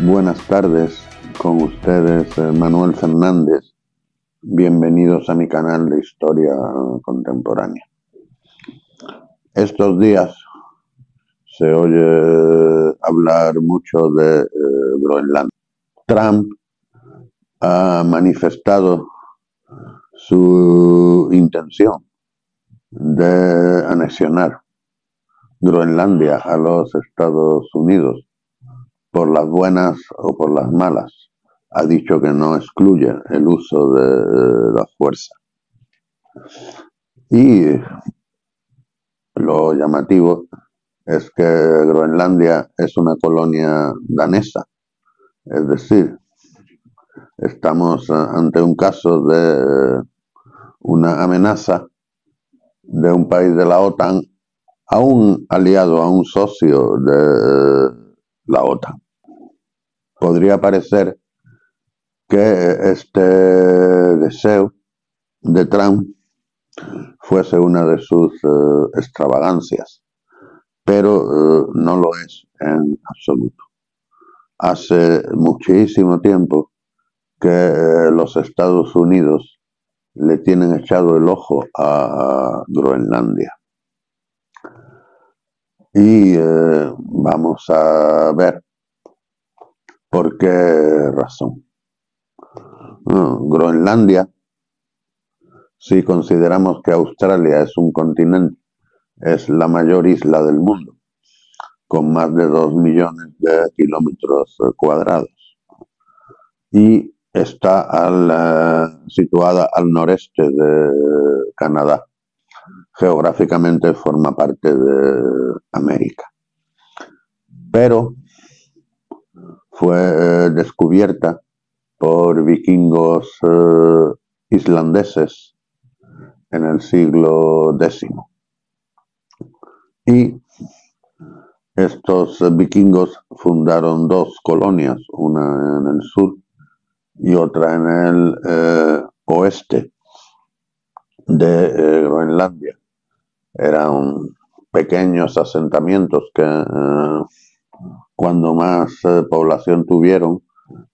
Buenas tardes, con ustedes Manuel Fernández. Bienvenidos a mi canal de historia contemporánea. Estos días se oye hablar mucho de Groenlandia. Trump ha manifestado su intención de anexionar Groenlandia a los Estados Unidos, por las buenas o por las malas. Ha dicho que no excluye el uso de la fuerza. Y lo llamativo es que Groenlandia es una colonia danesa. Es decir, estamos ante un caso de una amenaza de un país de la OTAN a un aliado, a un socio de la OTAN. Podría parecer que este deseo de Trump fuese una de sus extravagancias, pero no lo es en absoluto. Hace muchísimo tiempo que los Estados Unidos le tienen echado el ojo a Groenlandia. Y vamos a ver por qué razón. Groenlandia, si consideramos que Australia es un continente, es la mayor isla del mundo, con más de 2 millones de kilómetros cuadrados. Y está situada al noreste de Canadá. Geográficamente forma parte de América. Pero fue descubierta por vikingos islandeses en el siglo X. Y estos vikingos fundaron dos colonias, una en el sur y otra en el oeste de Groenlandia. Eran pequeños asentamientos que cuando más población tuvieron,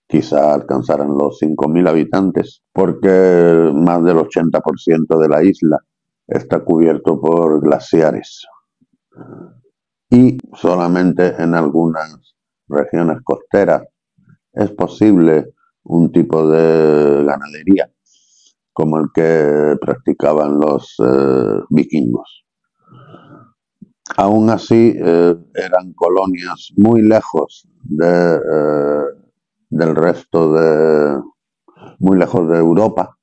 quizá alcanzaran los 5.000 habitantes, porque más del 80% de la isla está cubierto por glaciares. Y solamente en algunas regiones costeras es posible un tipo de ganadería, como el que practicaban los vikingos. Aún así, eran colonias muy lejos del resto muy lejos de Europa,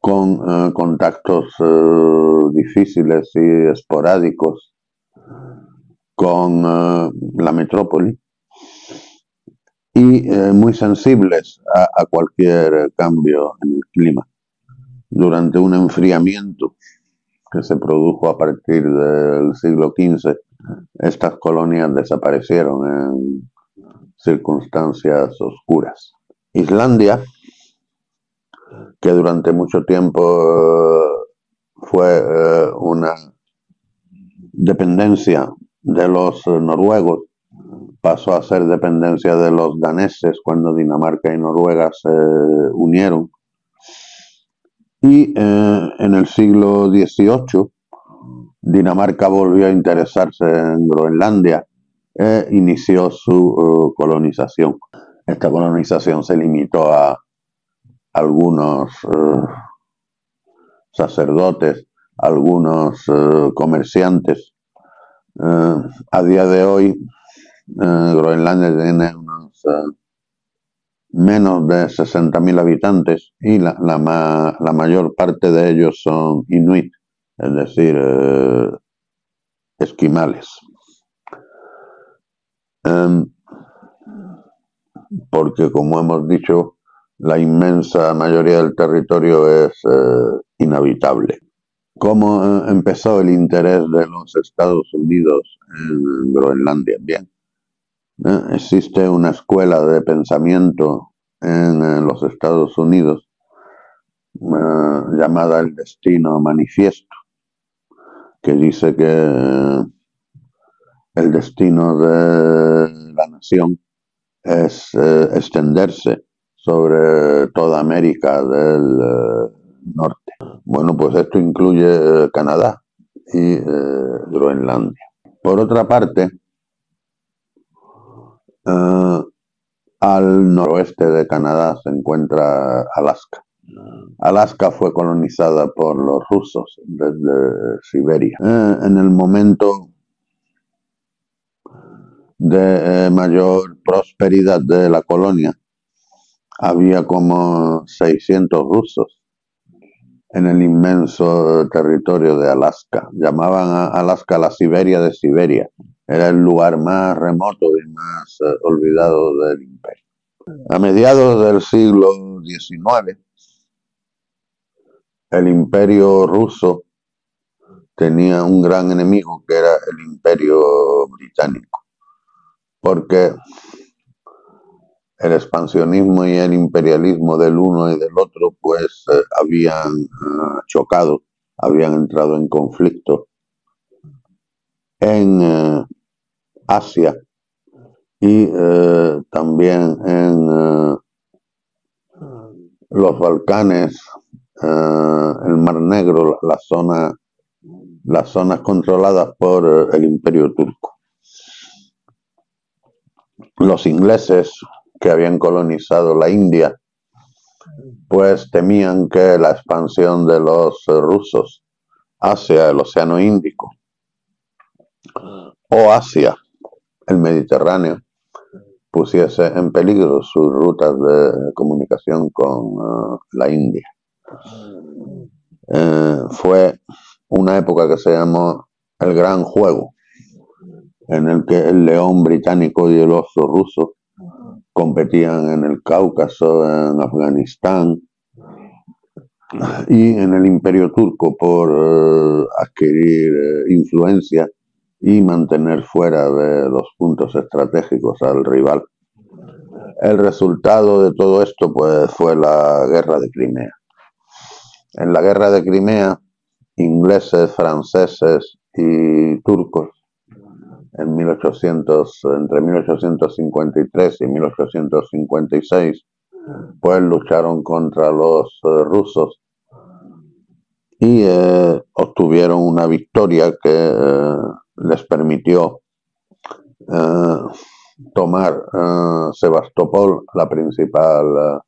con contactos difíciles y esporádicos con la metrópoli y muy sensibles a cualquier cambio en el clima. Durante un enfriamiento que se produjo a partir del siglo XV, estas colonias desaparecieron en circunstancias oscuras. Islandia, que durante mucho tiempo fue una dependencia de los noruegos, pasó a ser dependencia de los daneses cuando Dinamarca y Noruega se unieron. Y en el siglo XVIII, Dinamarca volvió a interesarse en Groenlandia e inició su colonización. Esta colonización se limitó a algunos sacerdotes, algunos comerciantes. A día de hoy, Groenlandia tiene unos menos de 60.000 habitantes y la mayor parte de ellos son inuit, es decir, esquimales. Porque, como hemos dicho, la inmensa mayoría del territorio es inhabitable. ¿Cómo empezó el interés de los Estados Unidos en Groenlandia? Bien, existe una escuela de pensamiento en los Estados Unidos llamada El Destino Manifiesto, que dice que el destino de la nación imaginación es extenderse sobre toda América del Norte. Bueno, pues esto incluye Canadá y Groenlandia. Por otra parte, al noroeste de Canadá se encuentra Alaska. Alaska fue colonizada por los rusos desde Siberia. En el momento de mayor prosperidad de la colonia, había como 600 rusos en el inmenso territorio de Alaska. Llamaban a Alaska la Siberia de Siberia. Era el lugar más remoto y más olvidado del imperio. A mediados del siglo XIX, el imperio ruso tenía un gran enemigo que era el imperio británico, porque el expansionismo y el imperialismo del uno y del otro pues habían chocado, habían entrado en conflicto en Asia y también en los Balcanes, el Mar Negro, las zonas controladas por el Imperio Turco. Los ingleses que habían colonizado la India, pues temían que la expansión de los rusos hacia el Océano Índico o hacia el Mediterráneo pusiese en peligro sus rutas de comunicación con la India. Fue una época que se llamó el Gran Juego, en el que el león británico y el oso ruso competían en el Cáucaso, en Afganistán y en el Imperio Turco por adquirir influencia y mantener fuera de los puntos estratégicos al rival. El resultado de todo esto pues fue la Guerra de Crimea. En la Guerra de Crimea, ingleses, franceses y turcos entre 1853 y 1856, pues lucharon contra los rusos y obtuvieron una victoria que les permitió tomar Sebastopol, la principal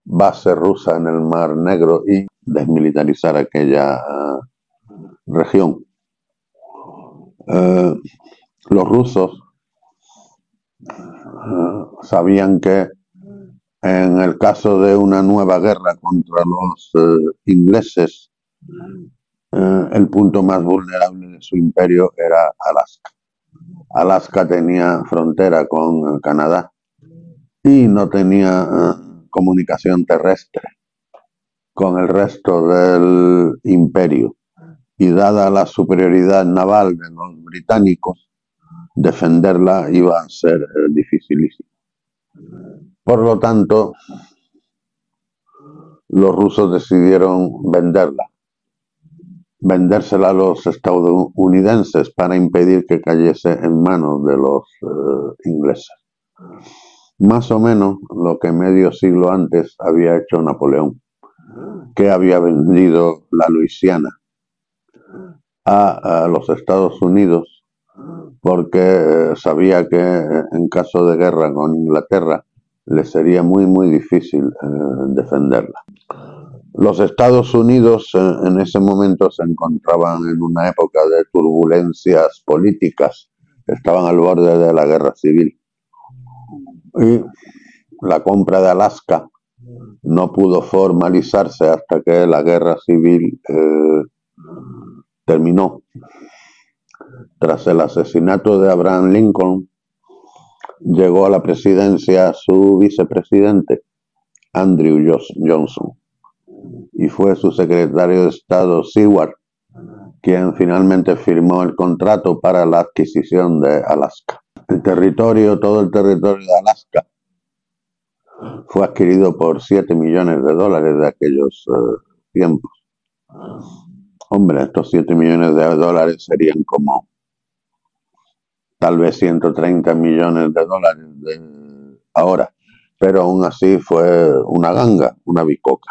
base rusa en el Mar Negro, y desmilitarizar aquella región. Los rusos sabían que en el caso de una nueva guerra contra los ingleses, el punto más vulnerable de su imperio era Alaska. Alaska tenía frontera con Canadá y no tenía comunicación terrestre con el resto del imperio. Y dada la superioridad naval de los británicos, defenderla iba a ser dificilísimo. Por lo tanto, los rusos decidieron vendérsela a los estadounidenses para impedir que cayese en manos de los ingleses. Más o menos lo que medio siglo antes había hecho Napoleón, que había vendido la Luisiana a los Estados Unidos porque sabía que en caso de guerra con Inglaterra le sería muy difícil defenderla. Los Estados Unidos en ese momento se encontraban en una época de turbulencias políticas, estaban al borde de la guerra civil y la compra de Alaska no pudo formalizarse hasta que la guerra civil terminó. Tras el asesinato de Abraham Lincoln, llegó a la presidencia su vicepresidente, Andrew Johnson, y fue su secretario de Estado, Seward, quien finalmente firmó el contrato para la adquisición de Alaska. Todo el territorio de Alaska fue adquirido por $7 millones de aquellos tiempos. Hombre, estos $7 millones serían como tal vez 130 millones de dólares ahora, pero aún así fue una ganga, una bicoca.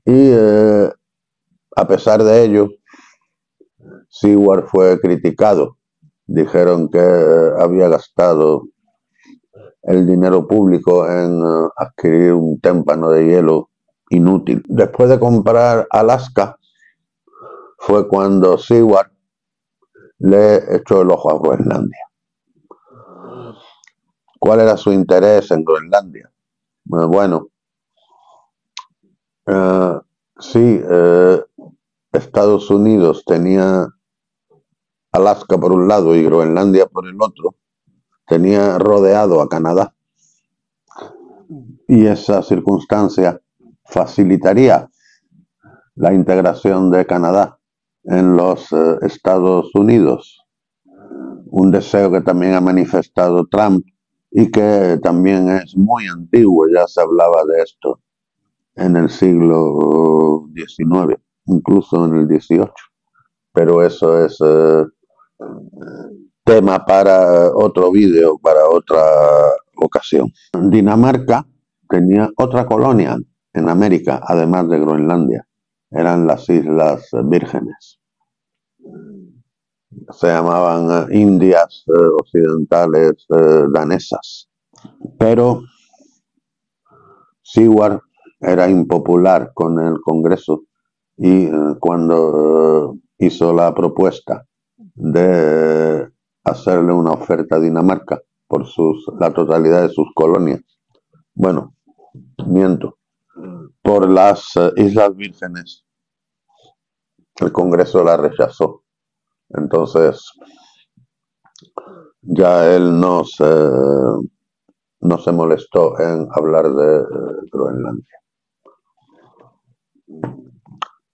Y a pesar de ello, Seward fue criticado. Dijeron que había gastado el dinero público en adquirir un témpano de hielo inútil. Después de comprar Alaska, fue cuando Seward le echó el ojo a Groenlandia. ¿Cuál era su interés en Groenlandia? Bueno, sí, Estados Unidos tenía Alaska por un lado y Groenlandia por el otro, tenía rodeado a Canadá. Y esa circunstancia facilitaría la integración de Canadá en los Estados Unidos. Un deseo que también ha manifestado Trump y que también es muy antiguo, ya se hablaba de esto en el siglo XIX, incluso en el XVIII. Pero eso es tema para otro vídeo, para otra ocasión. Dinamarca tenía otra colonia en América, además de Groenlandia. Eran las Islas Vírgenes. Se llamaban Indias Occidentales Danesas. Pero Seward era impopular con el Congreso y cuando hizo la propuesta de hacerle una oferta a Dinamarca por la totalidad de sus colonias, bueno, miento, por las Islas Vírgenes, el Congreso la rechazó. Entonces, ya él no se molestó en hablar de Groenlandia.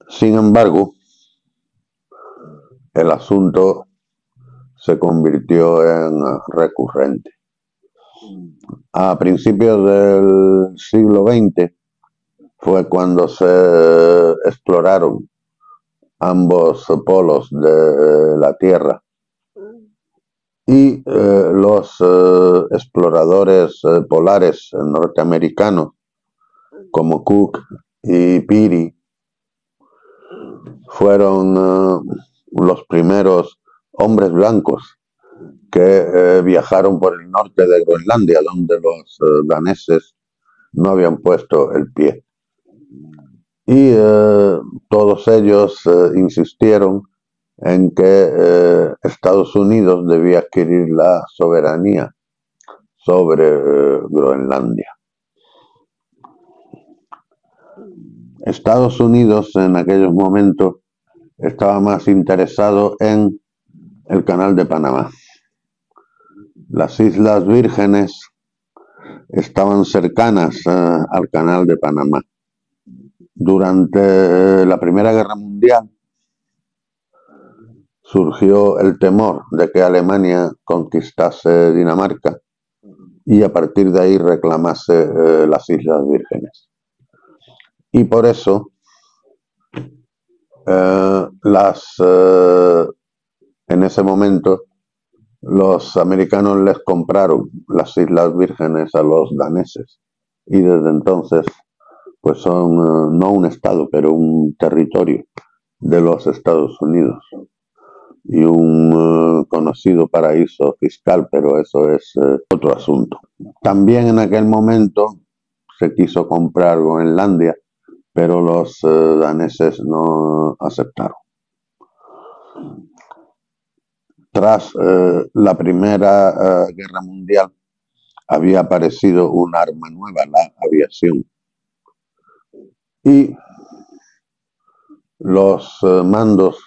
Sin embargo, el asunto se convirtió en recurrente. A principios del siglo XX fue cuando se exploraron ambos polos de la Tierra y los exploradores polares norteamericanos como Cook y Peary fueron los primeros hombres blancos que viajaron por el norte de Groenlandia, donde los daneses no habían puesto el pie. Y todos ellos insistieron en que Estados Unidos debía adquirir la soberanía sobre Groenlandia. Estados Unidos en aquellos momentos estaba más interesado en el Canal de Panamá. Las Islas Vírgenes estaban cercanas al Canal de Panamá. Durante la Primera Guerra Mundial surgió el temor de que Alemania conquistase Dinamarca y a partir de ahí reclamase las Islas Vírgenes. Y por eso en ese momento los americanos les compraron las Islas Vírgenes a los daneses y desde entonces pues son no un estado pero un territorio de los Estados Unidos y un conocido paraíso fiscal, pero eso es otro asunto. También en aquel momento se quiso comprar Groenlandia, pero los daneses no aceptaron. Tras la Primera Guerra Mundial había aparecido un arma nueva, la aviación. Y los mandos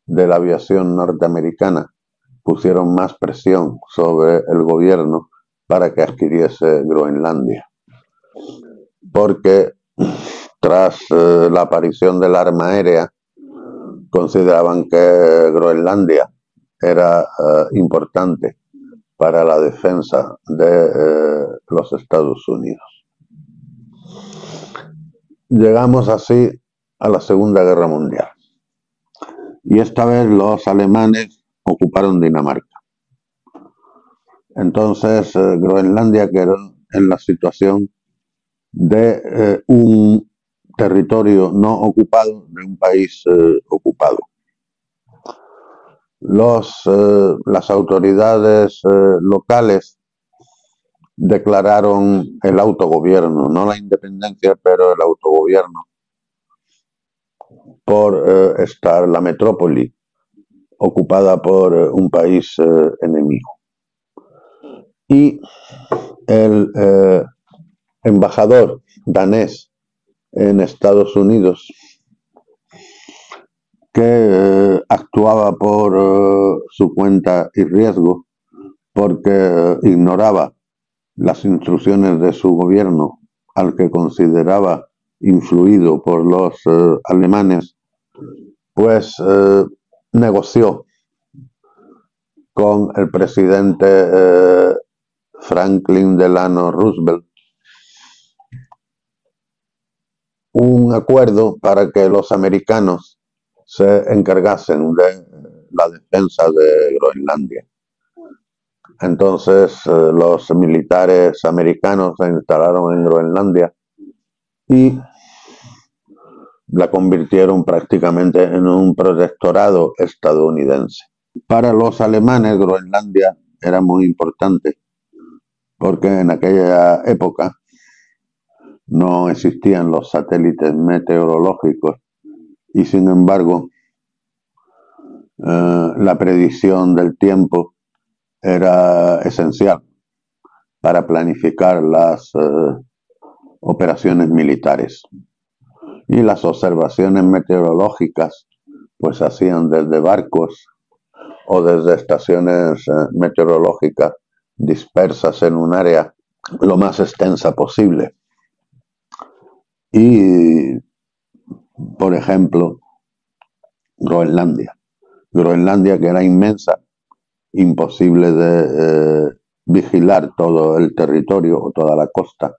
de la aviación norteamericana pusieron más presión sobre el gobierno para que adquiriese Groenlandia. Porque tras la aparición del arma aérea, consideraban que Groenlandia era importante para la defensa de los Estados Unidos. Llegamos así a la Segunda Guerra Mundial. Y esta vez los alemanes ocuparon Dinamarca. Entonces, Groenlandia quedó en la situación de un territorio no ocupado de un país ocupado. Las autoridades locales declararon el autogobierno, no la independencia, pero el autogobierno, por estar la metrópoli ocupada por un país enemigo. Y el embajador danés en Estados Unidos, que actuaba por su cuenta y riesgo, porque ignoraba las instrucciones de su gobierno, al que consideraba influido por los alemanes, pues negoció con el presidente Franklin Delano Roosevelt un acuerdo para que los americanos se encargasen de la defensa de Groenlandia. Entonces los militares americanos se instalaron en Groenlandia y la convirtieron prácticamente en un protectorado estadounidense. Para los alemanes, Groenlandia era muy importante porque en aquella época no existían los satélites meteorológicos y, sin embargo, la predicción del tiempo era esencial para planificar las operaciones militares. Y las observaciones meteorológicas pues se hacían desde barcos o desde estaciones meteorológicas dispersas en un área lo más extensa posible. Y, por ejemplo, Groenlandia, que era inmensa, imposible de vigilar todo el territorio o toda la costa.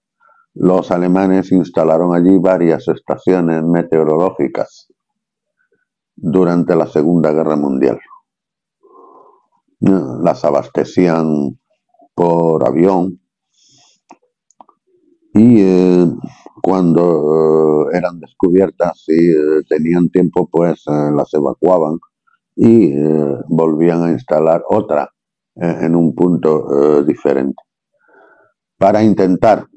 Los alemanes instalaron allí varias estaciones meteorológicas durante la Segunda Guerra Mundial. Las abastecían por avión y cuando eran descubiertas y tenían tiempo, pues las evacuaban y volvían a instalar otra en un punto diferente. Para intentar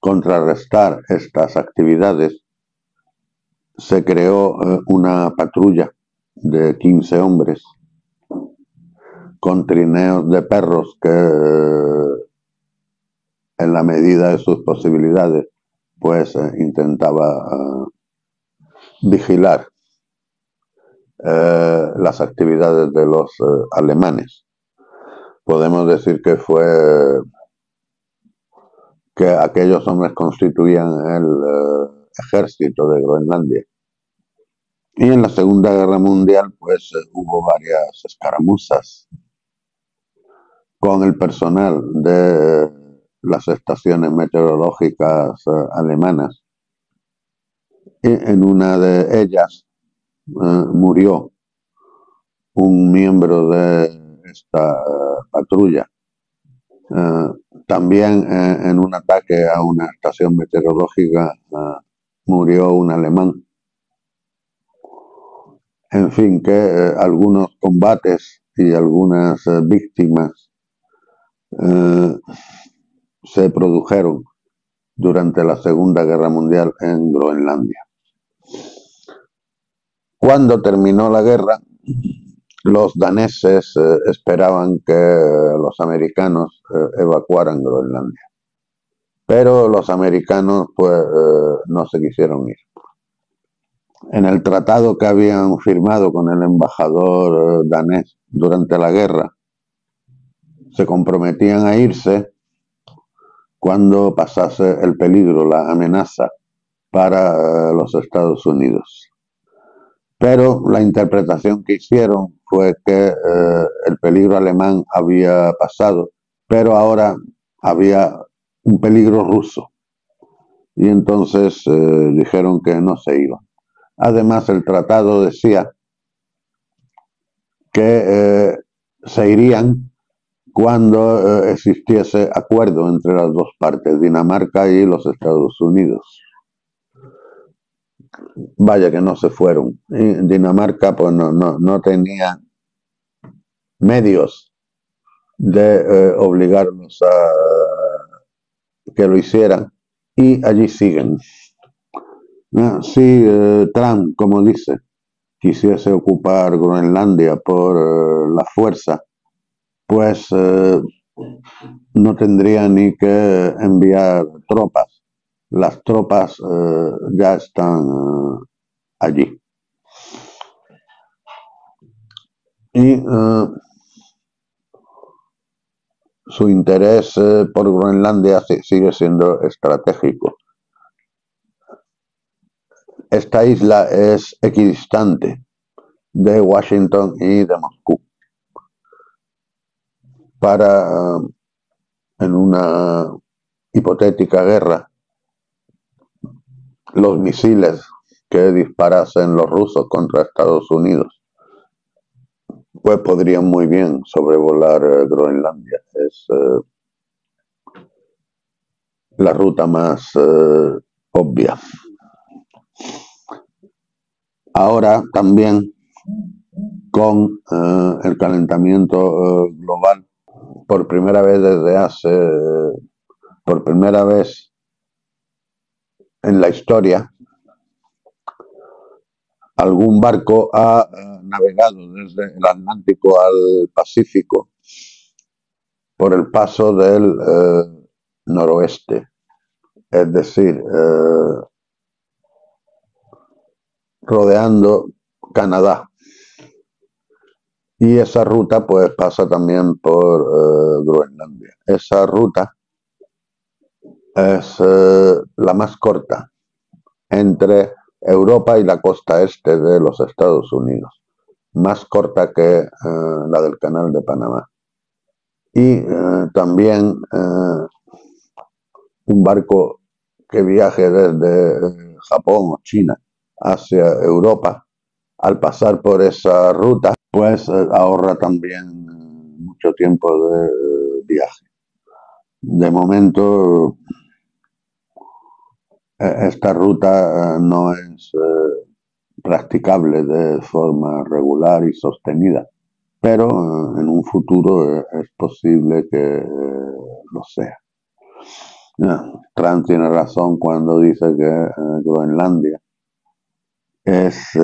contrarrestar estas actividades, se creó una patrulla de 15 hombres con trineos de perros que, en la medida de sus posibilidades, pues intentaba vigilar las actividades de los alemanes. Podemos decir que aquellos hombres constituían el ejército de Groenlandia. Y en la Segunda Guerra Mundial pues hubo varias escaramuzas con el personal de las estaciones meteorológicas alemanas. Y en una de ellas murió un miembro de esta patrulla. También en un ataque a una estación meteorológica murió un alemán. En fin, que algunos combates y algunas víctimas se produjeron durante la Segunda Guerra Mundial en Groenlandia. Cuando terminó la guerra, los daneses esperaban que los americanos evacuaran Groenlandia, pero los americanos pues no se quisieron ir. En el tratado que habían firmado con el embajador danés durante la guerra, se comprometían a irse cuando pasase el peligro, la amenaza para los Estados Unidos. Pero la interpretación que hicieron fue que el peligro alemán había pasado, pero ahora había un peligro ruso. Y entonces dijeron que no se iban. Además, el tratado decía que se irían cuando existiese acuerdo entre las dos partes, Dinamarca y los Estados Unidos. Vaya que no se fueron. Y Dinamarca pues no tenía medios de obligarlos a que lo hicieran y allí siguen. Si Trump, como dice, quisiese ocupar Groenlandia por la fuerza, pues no tendría ni que enviar tropas. Las tropas ya están allí. Y su interés por Groenlandia sigue siendo estratégico. Esta isla es equidistante de Washington y de Moscú. Para, en una hipotética guerra, los misiles que disparasen los rusos contra Estados Unidos, pues podrían muy bien sobrevolar Groenlandia. Es la ruta más obvia. Ahora también con el calentamiento global, por primera vez por primera vez en la historia, algún barco ha navegado desde el Atlántico al Pacífico por el paso del noroeste, es decir, rodeando Canadá. Y esa ruta pues pasa también por Groenlandia. Esa ruta es la más corta entre Europa y la costa este de los Estados Unidos, más corta que la del Canal de Panamá. Y también un barco que viaje desde Japón o China hacia Europa, al pasar por esa ruta, pues ahorra también mucho tiempo de viaje. De momento, esta ruta no es practicable de forma regular y sostenida, pero en un futuro es posible que lo sea. Trump tiene razón cuando dice que Groenlandia es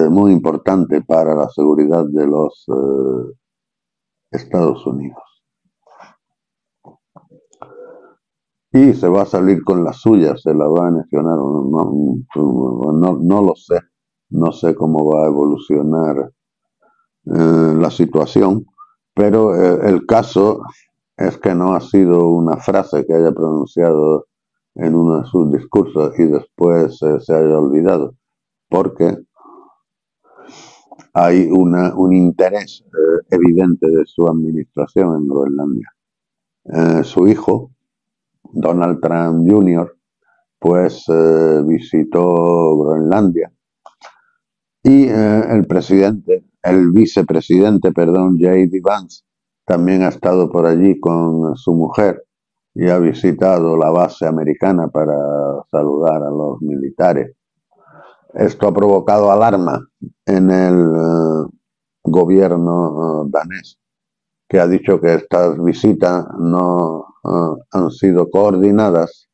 muy importante para la seguridad de los Estados Unidos. Y se va a salir con la suya, se la va a anexionar, no lo sé, no sé cómo va a evolucionar la situación, pero el caso es que no ha sido una frase que haya pronunciado en uno de sus discursos y después se haya olvidado, porque hay un interés evidente de su administración en Groenlandia. Su hijo, Donald Trump Jr., pues visitó Groenlandia y el vicepresidente, J.D. Vance, también ha estado por allí con su mujer y ha visitado la base americana para saludar a los militares. Esto ha provocado alarma en el gobierno danés, que ha dicho que estas visitas no han sido coordinadas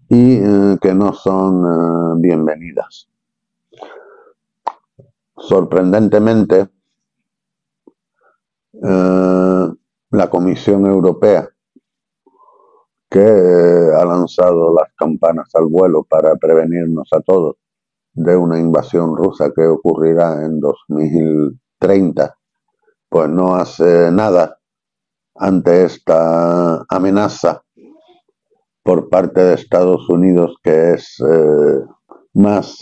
y que no son bienvenidas. Sorprendentemente, la Comisión Europea, que ha lanzado las campanas al vuelo para prevenirnos a todos de una invasión rusa que ocurrirá en 2030, pues no hace nada ante esta amenaza por parte de Estados Unidos, que es más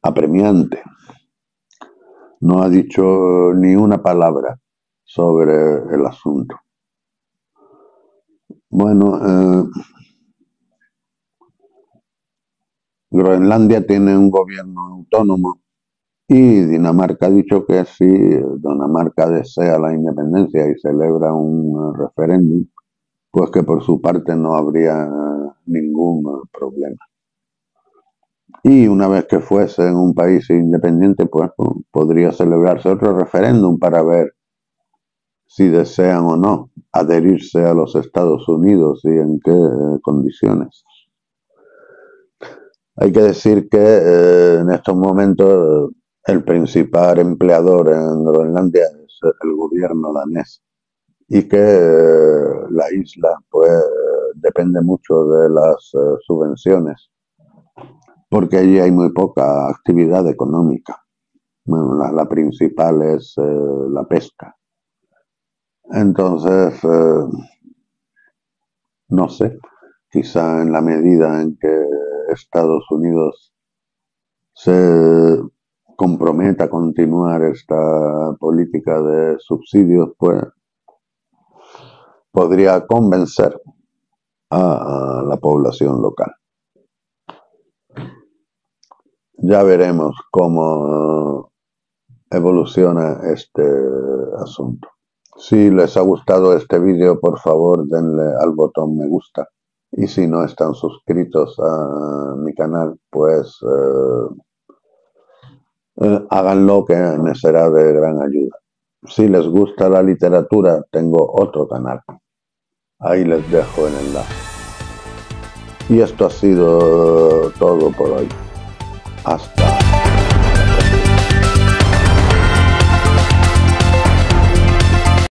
apremiante. No ha dicho ni una palabra sobre el asunto. Bueno, Groenlandia tiene un gobierno autónomo Y Dinamarca ha dicho que si Dinamarca desea la independencia y celebra un referéndum, pues que por su parte no habría ningún problema. Y una vez que fuese en un país independiente, pues podría celebrarse otro referéndum para ver si desean o no adherirse a los Estados Unidos y en qué condiciones. Hay que decir que en estos momentos el principal empleador en Groenlandia es el gobierno danés y que la isla pues depende mucho de las subvenciones porque allí hay muy poca actividad económica. Bueno, la principal es la pesca. Entonces, no sé, quizá en la medida en que Estados Unidos se comprometa a continuar esta política de subsidios, pues podría convencer a la población local. Ya veremos cómo evoluciona este asunto. Si les ha gustado este vídeo, por favor denle al botón me gusta. Y si no están suscritos a mi canal, pues háganlo, que me será de gran ayuda. Si les gusta la literatura, tengo otro canal. Ahí les dejo el enlace. Y esto ha sido todo por hoy. Hasta